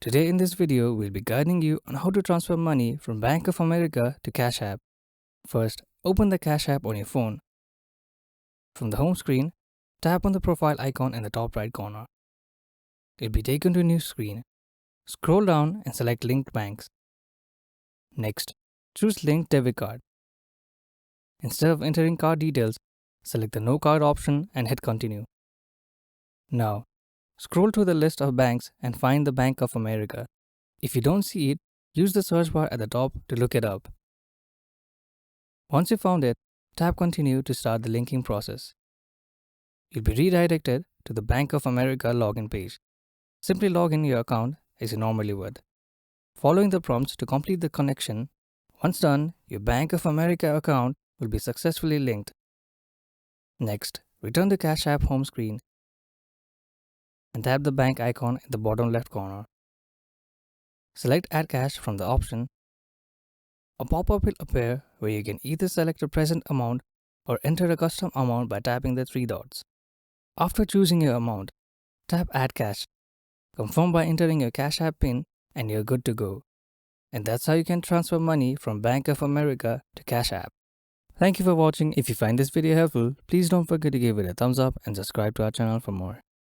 Today in this video, we'll be guiding you on how to transfer money from Bank of America to Cash App. First, open the Cash App on your phone. From the home screen, tap on the profile icon in the top right corner. You'll be taken to a new screen. Scroll down and select Linked Banks. Next, choose Linked Debit Card. Instead of entering card details, select the No Card option and hit Continue. Now, scroll through the list of banks and find the Bank of America. If you don't see it, use the search bar at the top to look it up. Once you found it, tap Continue to start the linking process. You'll be redirected to the Bank of America login page. Simply log in your account as you normally would. Following the prompts to complete the connection, once done, your Bank of America account will be successfully linked. Next, return to Cash App home screen and tap the bank icon in the bottom left corner. Select Add Cash from the option. A pop-up will appear where you can either select a present amount or enter a custom amount by tapping the three dots. After choosing your amount, tap Add Cash. Confirm by entering your Cash App PIN and you're good to go. And that's how you can transfer money from Bank of America to Cash App. Thank you for watching. If you find this video helpful, please don't forget to give it a thumbs up and subscribe to our channel for more.